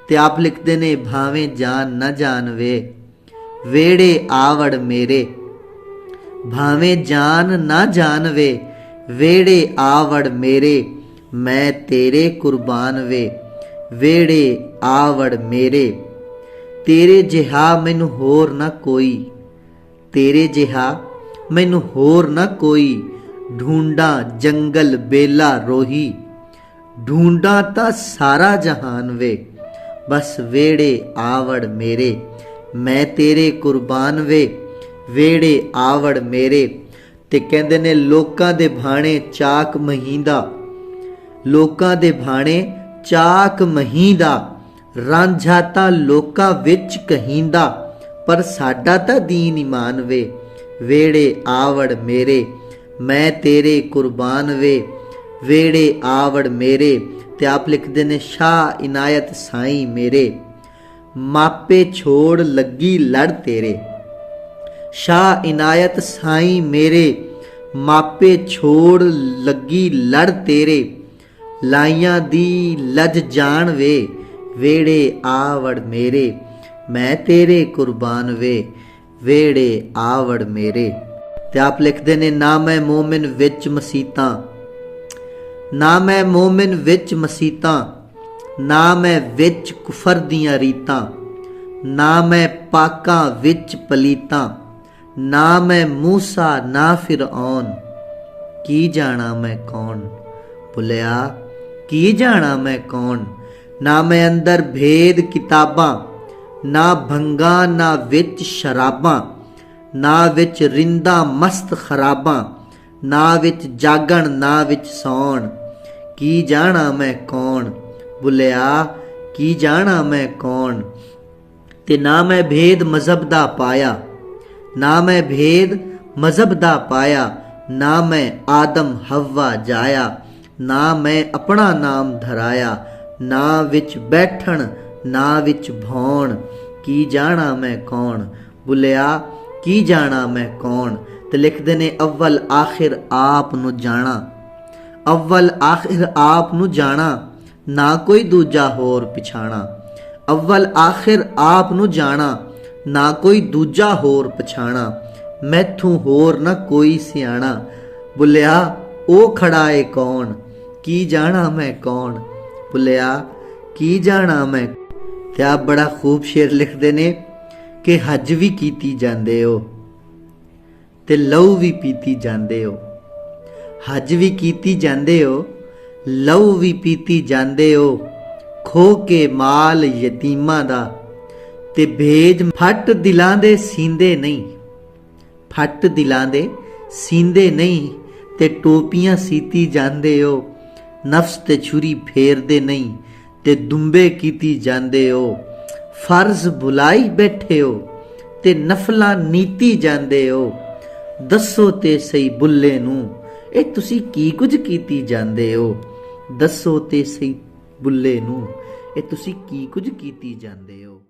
ਤੇ ਆਪ ਲਿਖਦੇ ਨੇ ਭਾਵੇਂ ਜਾਨ ਨਾ ਜਾਣਵੇ ਵੇੜੇ ਆਵੜ ਮੇਰੇ। ਭਾਵੇਂ ਜਾਨ ਨਾ ਜਾਣਵੇ ਵੇੜੇ ਆਵੜ ਮੇਰੇ, ਮੈਂ ਤੇਰੇ ਕੁਰਬਾਨ ਵੇ ਵੇੜੇ ਆਵੜ ਮੇਰੇ। ਤੇਰੇ ਜਿਹਾ ਮੈਨੂੰ ਹੋਰ ਨਾ ਕੋਈ, ਤੇਰੇ ਜਿਹਾ ਮੈਨੂੰ ਹੋਰ ਨਾ ਕੋਈ, ਢੂੰਡਾਂ ਜੰਗਲ ਬੇਲਾ ਰੋਹੀ, ਢੂੰਡਾਂ ਤਾਂ ਸਾਰਾ ਜਹਾਨ ਵੇ ਬਸ ਵੇੜੇ ਆਵੜ ਮੇਰੇ। ਮੈਂ ਤੇਰੇ ਕੁਰਬਾਨ ਵੇ ਵੇੜੇ ਆਵੜ ਮੇਰੇ। ਤੇ ਕਹਿੰਦੇ ਨੇ ਲੋਕਾਂ ਦੇ ਭਾਣੇ ਚਾਕ ਮਹੀਂਦਾ, ਲੋਕਾਂ ਦੇ ਭਾਣੇ ਚਾਕ ਮਹੀਂਦਾ, ਰਾਂਝਾ ਤਾਂ ਲੋਕਾਂ ਵਿੱਚ ਕਹੀਂਦਾ, ਪਰ ਸਾਡਾ ਤਾਂ ਦੀਨ ਈਮਾਨ ਵੇ ਵੇੜੇ ਆਵੜ ਮੇਰੇ। ਮੈਂ ਤੇਰੇ ਕੁਰਬਾਨ ਵੇ ਵੇੜੇ ਆਵੜ ਮੇਰੇ। ਤੇ ਆਪ ਲਿਖਦੇ ਨੇ ਸ਼ਾਹ ਇਨਾਇਤ ਸਾਈਂ ਮੇਰੇ, ਮਾਪੇ ਛੋੜ ਲੱਗੀ ਲੜ ਤੇਰੇ। ਸ਼ਾਹ ਇਨਾਇਤ ਸਾਈਂ ਮੇਰੇ, ਮਾਪੇ ਛੋੜ ਲੱਗੀ ਲੜ ਤੇਰੇ। ਲਾਈਆਂ ਦੀ ਲੱਜ ਜਾਣ ਵੇ ਵੇੜੇ ਆਵੜ ਮੇਰੇ। ਮੈਂ ਤੇਰੇ ਕੁਰਬਾਨ ਵੇ ਵੇੜੇ ਆਵੜ ਮੇਰੇ। ਤੇ ਆਪ ਲਿਖਦੇ ਨੇ ਨਾ ਮੈਂ ਮੋਮਿਨ ਵਿੱਚ ਮਸੀਤਾਂ, ਨਾ ਮੈਂ ਮੋਮਿਨ ਵਿੱਚ ਮਸੀਤਾਂ, ਨਾ ਮੈਂ ਵਿੱਚ ਕੁਫਰ ਦੀਆਂ ਰੀਤਾਂ, ਨਾ ਮੈਂ ਪਾਕਾਂ ਵਿੱਚ ਪਲੀਤਾਂ, ਨਾ ਮੈਂ ਮੂਸਾ ਨਾ ਫਿਰੌਨ, ਕੀ ਜਾਣਾ ਮੈਂ ਕੌਣ ਭੁੱਲਿਆ ਕੀ ਜਾਣਾ ਮੈਂ ਕੌਣ। ਨਾ ਮੈਂ ਅੰਦਰ ਭੇਦ ਕਿਤਾਬਾਂ, ਨਾ ਭੰਗਾਂ ਨਾ ਵਿੱਚ ਸ਼ਰਾਬਾਂ, ਨਾ ਵਿੱਚ ਰਿੰਦਾ ਮਸਤ ਖਰਾਬਾਂ, ਨਾ ਵਿੱਚ ਜਾਗਣ ਨਾ ਵਿੱਚ ਸੌਣ, ਕੀ ਜਾਣਾ ਮੈਂ ਕੌਣ ਭੁੱਲਿਆ ਕੀ ਜਾਣਾ ਮੈਂ ਕੌਣ। ਤੇ ਨਾ ਮੈਂ ਭੇਦ ਮਜ਼ਹਬ ਦਾ ਪਾਇਆ, ਨਾ ਮੈਂ ਭੇਦ ਮਜ਼ਹਬ ਦਾ ਪਾਇਆ, ਨਾ ਮੈਂ ਆਦਮ ਹਵਾ ਜਾਇਆ, ਨਾ ਮੈਂ ਆਪਣਾ ਨਾਮ ਧਰਾਇਆ, ਨਾ ਵਿੱਚ ਬੈਠਣ ਨਾ ਵਿੱਚ ਭੌਣ, ਕੀ ਜਾਣਾ ਮੈਂ ਕੌਣ ਭੁੱਲਿਆ ਕੀ ਜਾਣਾ ਮੈਂ ਕੌਣ। ਤੇ ਲਿਖਦੇ ਨੇ ਅਵਲ ਆਖਿਰ ਆਪ ਨੂੰ ਜਾਣਾ, ਅਵਲ ਆਖਿਰ ਆਪ ਨੂੰ ਜਾਣਾ, ਨਾ ਕੋਈ ਦੂਜਾ ਹੋਰ ਪਛਾਣਾ। ਅਵਲ ਆਖਿਰ ਆਪ ਨੂੰ ਜਾਣਾ, ਨਾ ਕੋਈ ਦੂਜਾ ਹੋਰ ਪਛਾਣਾ। ਮੈਥੋਂ ਹੋਰ ਨਾ ਕੋਈ ਸਿਆਣਾ, ਭੁੱਲਿਆ ਉਹ ਖੜਾ ਏ ਕੌਣ, ਕੀ ਜਾਣਾ ਮੈਂ ਕੌਣ ਭੁੱਲਿਆ ਕੀ ਜਾਣਾ ਮੈਂ। ਤੇ ਆਪ ਬੜਾ ਖੂਬ ਸ਼ੇਰ ਲਿਖਦੇ ਨੇ ਕਿ ਹੱਜ ਵੀ ਕੀਤੀ ਜਾਂਦੇ ਹੋ ਤੇ ਲਹੂ ਵੀ ਪੀਤੀ ਜਾਂਦੇ ਹੋ। ਹੱਜ ਵੀ ਕੀਤੀ ਜਾਂਦੇ ਹੋ, ਲਹੂ ਵੀ ਪੀਤੀ ਜਾਂਦੇ ਹੋ, ਖੋ ਕੇ ਮਾਲ ਯਤੀਮਾਂ ਦਾ ਤੇ ਭੇਜ ਫੱਟ ਦਿਲਾਂ ਦੇ ਸੀਂਦੇ ਨਹੀਂ, ਫੱਟ ਦਿਲਾਂ ਦੇ ਸੀਂਦੇ ਨਹੀਂ। ਤੇ ਟੋਪੀਆਂ ਸੀਤੀ ਜਾਂਦੇ ਹੋ, ਨਫਸ ਤੇ ਛੁਰੀ ਫੇਰਦੇ ਨਹੀਂ, ਤੇ ਦੁੰਬੇ ਕੀਤੀ ਜਾਂਦੇ ਹੋ। ਫਰਜ਼ ਭੁਲਾਈ ਬੈਠੇ ਹੋ ਤੇ ਨਫਲਾਂ ਨੀਤੀ ਜਾਂਦੇ ਹੋ। ਦੱਸੋ ਤੇ ਸਹੀ ਬੁੱਲੇ ਨੂੰ ਇਹ ਤੁਸੀਂ ਕੀ ਕੁਝ ਕੀਤੀ ਜਾਂਦੇ ਹੋ। ਦੱਸੋ ਤੇ ਸਹੀ ਬੁੱਲੇ ਨੂੰ ਇਹ ਤੁਸੀਂ ਕੀ ਕੁਝ ਕੀਤੀ ਜਾਂਦੇ ਹੋ।